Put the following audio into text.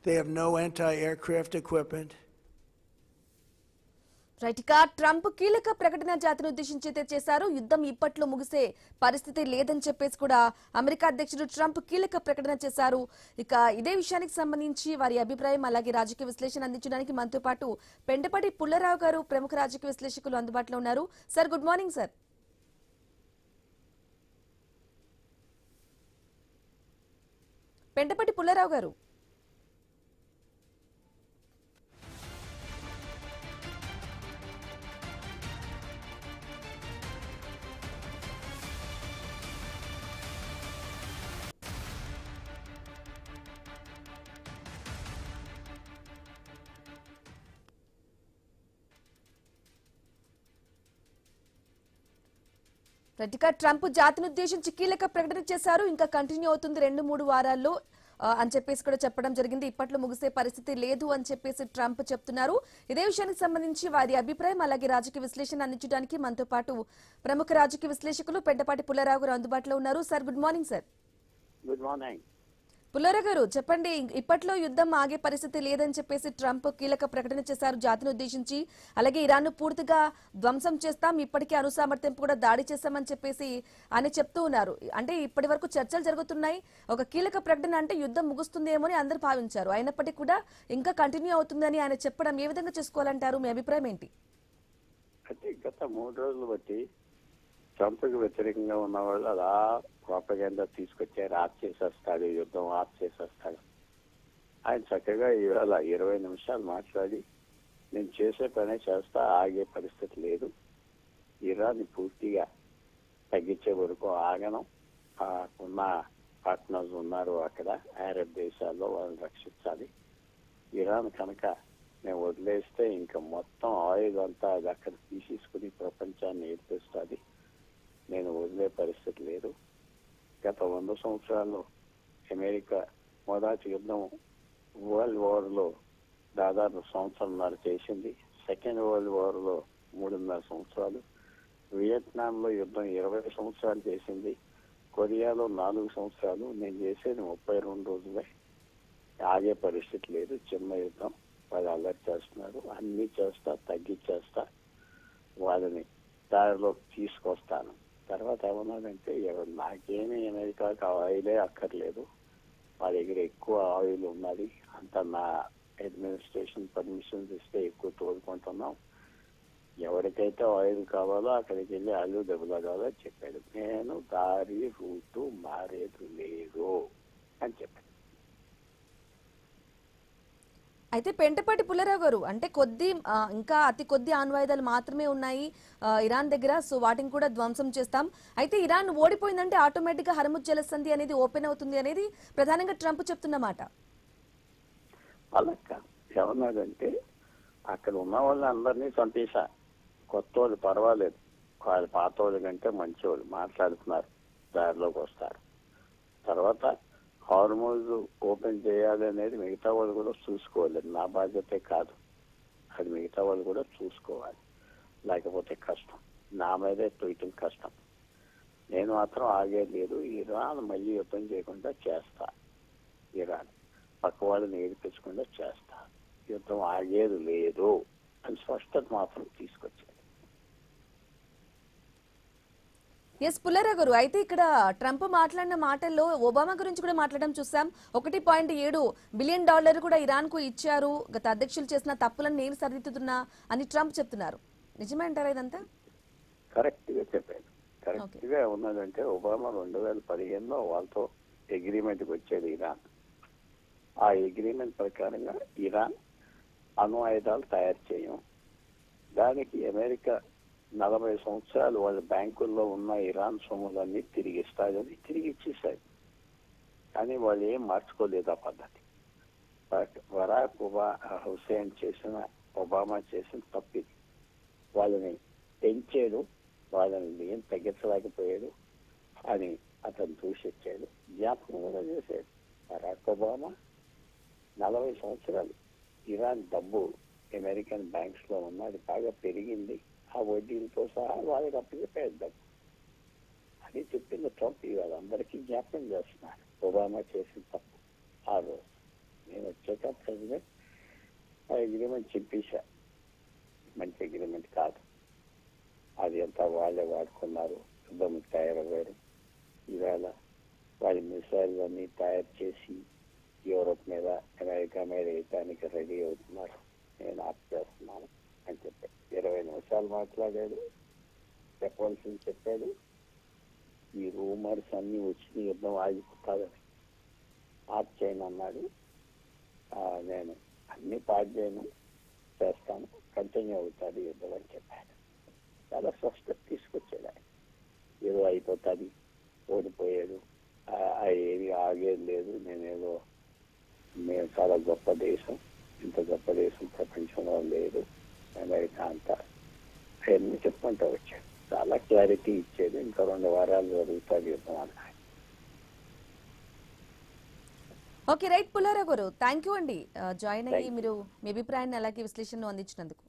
They have no anti-aircraft equipment. Right ఇక Trump కీలక ప్రకటన జాతిని ఉద్దేశించి అయితే చేశారు. యుద్ధం ఇప్పట్లో ముగిసే పరిస్థితి లేదని చెప్పేసి కూడా అమెరికా అధ్యక్షుడు ట్రంప్ కీలక ప్రకటన చేశారు. ఇక ఇదే విషయానికి సంబంధించి వారి అభిప్రాయం అలాగే రాజకీయ విశ్లేషణ అందించడానికి మనతో పాటు పెంటపడి పుల్లారావు గారు ప్రముఖ రాజకీయ విశ్లేషకులు అందుబాటులో ఉన్నారు. Sir good morning sir. Pentapati Pullarao garu. ఇక ట్రంప్ జాతిని ఉద్దేశించి కీలక ప్రకటన చేశారు. ఇంకా కంటిన్యూ అవుతుంది 2-3 వారాల్లో అని చెప్పేసి కూడా చెప్పడం జరిగింది. ఇప్పట్లో ముగిసే పరిస్థితి లేదు అని చెప్పేసి ట్రంప్ చెప్తున్నారు. ఇదే విషయానికి సంబంధించి వారి అభిప్రాయం అలాగే రాజకీయ విశ్లేషణ అందించడానికి మనతో పాటు ప్రముఖ రాజకీయ విశ్లేషకులు పెంటపాటి పుల్లారావు గారు అందుబాటులో ఉన్నారు. Sir good morning sir. Good morning Pullarao గారు చెప్పండి. ఇప్పట్లో యుద్ధం ఆగే పరిస్థితి లేదని చెప్పేసి ట్రంప్ కీలక ప్రకటన చేశారు జాతిని ఉద్దేశించి. అలాగే ఇరాన్ ను పూర్తిగా ధ్వంసం చేస్తాం, ఇప్పటికే అణుసామర్థ్యం కూడా దాడి చేస్తామని చెప్పేసి ఆయన చెప్తూ ఉన్నారు. అంటే ఇప్పటి వరకు చర్చలు జరుగుతున్నాయి. ఒక కీలక ప్రకటన అంటే యుద్ధం ముగుస్తుందేమో అని అందరూ భావించారు. అయినప్పటికీ కూడా ఇంకా కంటిన్యూ అవుతుందని ఆయన చెప్పడం ఏ విధంగా చేసుకోవాలంటారు? మీ అభిప్రాయం ఏంటి? అయితే గత 3 రోజులు బట్టి ట్రంప్కి వ్యతిరేకంగా ఉన్న వాళ్ళు అలా ప్రాపగెండా తీసుకొచ్చారు. ఆఫ్ చేసేస్తాడు, యుద్ధం ఆఫ్ చేసేస్తాడు. ఆయన చక్కగా ఇవాళ 20 నిమిషాలు మాట్లాడి నేను చేసే పనే చేస్తా, ఆగే పరిస్థితి లేదు, ఇరాన్ పూర్తిగా తగ్గించే వరకు ఆగను, ఉన్న పార్ట్నర్స్ ఉన్నారు అక్కడ అరబ్ దేశాల్లో, వాళ్ళని రక్షించాలి. ఇరాన్ కనుక మేము వదిలేస్తే ఇంకా మొత్తం ఆయిల్ అంతా అది అక్కడ తీసేసుకుని ప్రపంచాన్ని ఏర్పిస్తుంది, నేను వదిలే పరిస్థితి లేదు. గత 100 సంవత్సరాల్లో అమెరికా మొదటి యుద్ధం వరల్డ్ వార్లో దాదాపు 1.5 సంవత్సరాలు చేసింది. సెకండ్ వరల్డ్ వార్లో 3.5 సంవత్సరాలు, వియత్నాంలో యుద్ధం 20 సంవత్సరాలు చేసింది, కొరియాలో 4 సంవత్సరాలు. నేను చేసేది 32 రోజులే. ఆగే పరిస్థితి లేదు. చిన్న యుద్ధం, వాళ్ళు అలర్ట్ చేస్తున్నారు. అన్ని చేస్తా, తగ్గించేస్తా, వాళ్ళని దారిలో తీసుకొస్తాను. తర్వాత ఏమన్నాడంటే నాకేమీ అమెరికాకి ఆయిలే అక్కర్లేదు, మా దగ్గర ఎక్కువ ఆయిల్ ఉన్నది, అంతా నా అడ్మినిస్ట్రేషన్ పర్మిషన్స్ ఇస్తే ఎక్కువ తోడుకుంటున్నాం, ఎవరికైతే ఆయిల్ కావాలో అక్కడికి వెళ్ళి ఆయిల్ దెబ్బలాగాలో చెప్పాడు. నేను దారి రూటు మారేది లేదు అని చెప్పాడు. అయితే పెంటపాటి పుల్లారావు గారు, అంటే ఇంకా అతి కొద్ది ఆణ్వాయుధాలు మాత్రమే ఉన్నాయి ఇరాన్ దగ్గర, సో వాటిని కూడా ధ్వంసం చేస్తాం. అయితే ఇరాన్ ఓడిపోయిందంటే ఆటోమేటిక్ గా హర్ముజ్ జలసంధి అనేది ఓపెన్ అవుతుంది అనేది ప్రధానంగా ట్రంప్ చెప్తున్నమాట. వాళ్ళక్క ఏమన్నాడంటే అక్కడ ఉన్న వాళ్ళందరినీ చంపేశా, కొత్త వాళ్ళు పర్వాలేదు, వాళ్ళు పాత వాళ్ళ కంటే మంచి వాళ్ళు మాట్లాడుతున్నారు, దారిలోకి వస్తారు. తర్వాత హార్మోన్స్ ఓపెన్ చేయాలి అనేది మిగతా వాళ్ళు కూడా చూసుకోవాలి, నా బాధ్యతే కాదు, అది మిగతా వాళ్ళు కూడా చూసుకోవాలి, లేకపోతే కష్టం, నా మీదే తొయ్యటం కష్టం. నేను మాత్రం ఆగేది లేదు, ఇరాన్ మళ్ళీ యుద్ధం చేయకుండా చేస్తా, ఇరాన్ పక్క వాళ్ళని ఏడిపించకుండా చేస్తా, యుద్ధం ఆగేది లేదు అని స్పష్టత మాత్రం తీసుకొచ్చాడు. ఎస్ పుల్లారావు గారు, అయితే ఇక్కడ ట్రంప్ మాట్లాడిన మాటల్లో ఒబామా గురించి కూడా మాట్లాడడం చూసాం. $1.7 బిలియన్ కూడా ఇరాన్ కు ఇచ్చారు, గత అధ్యక్షులు చేసిన తప్పులను నేను సరిదిద్దుతున్నా అని ట్రంప్ చెప్తున్నారు. నిజమే అంటారా ఇదంతా? కరెక్ట్ గా చెప్పాడు. కరెక్ట్ గా ఉన్నదంటే ఒబామా 2015లో వాళ్ళతో అగ్రిమెంట్కి వచ్చాడు ఇరాన్. ఆ అగ్రిమెంట్ ప్రకారంగా ఇరాన్ అణు ఆయుధాలు తయారు చేయం, దానికి అమెరికా 40 సంవత్సరాలు వాళ్ళ బ్యాంకుల్లో ఉన్న ఇరాన్ సొమ్ములన్నీ తిరిగి ఇస్తారని తిరిగి ఇచ్చేసారు. కానీ వాళ్ళు ఏం మార్చుకోలేదు ఆ పద్ధతి. బట్ హుసేన్ ఒబామా చేసిన తప్పిది. వాళ్ళని పెంచాడు, వాళ్ళని ఏం తగ్గించలేకపోయాడు అని అతను దూషించాడు. జ్ఞాపకం కూడా చేశాడు. బరాక్ ఒబామా 40 సంవత్సరాలు ఇరాన్ డబ్బు అమెరికన్ బ్యాంక్స్ లో ఉన్నది బాగా పెరిగింది, ఆ వడ్డీలతో సహా వాళ్ళకి అప్పచెప్పాడు డబ్బు అని చెప్పింది ట్రంప్. ఇవాళ అందరికీ జ్ఞాపకం చేస్తున్నారు ఒబామా చేసిన తప్పు ఆ రోజు. నేను వచ్చాక ప్రెసిడెంట్ ఆ అగ్రిమెంట్ చెప్పేశా, మంచి అగ్రిమెంట్ కాదు, అది అంతా వాళ్ళే వాడుకున్నారు, యుద్ధంకి తయారయ్యారు. ఈవేళ వాళ్ళ మిసైల్ అన్ని తయారు చేసి యూరోప్ మీద అమెరికా మీద వేయటానికి రెడీ అవుతున్నారు, నేను ఆప్ చేస్తున్నాను అని చెప్పాడు. 20 నిమిషాలు మాట్లాడాడు, చెప్పవలసింది చెప్పాడు. ఈ రూమర్స్ అన్ని వచ్చి యుద్ధం ఆగిపోతాదని ఆప్ చేయను అన్నాడు. నేను అన్ని పాటు చేయను, చేస్తాను, కంటిన్యూ అవుతుంది యుద్ధం అని చెప్పాడు. చాలా స్పష్టత తీసుకొచ్చాడు ఆయన. ఏదో అయిపోతుంది, ఓడిపోయాడు, ఏది ఆగేది లేదు, నేనేదో మేము చాలా గొప్ప దేశం, ఇంత గొప్ప దేశం ప్రపంచంలో లేదు, అమెరికా అంతా అవన్నీ చెప్పుకుంటూ వచ్చాడు. చాలా క్లారిటీ ఇచ్చేది. ఇంకా 2 వారాలు జరుగుతుంది యుద్ధం అన్నాడు. ఓకే రైట్ పుల్లారావు గారు, థ్యాంక్ యూ అండి. జాయిన్ అయ్యి మీరు మీ అభిప్రాయాన్ని అలాగే విశ్లేషణను అందించినందుకు.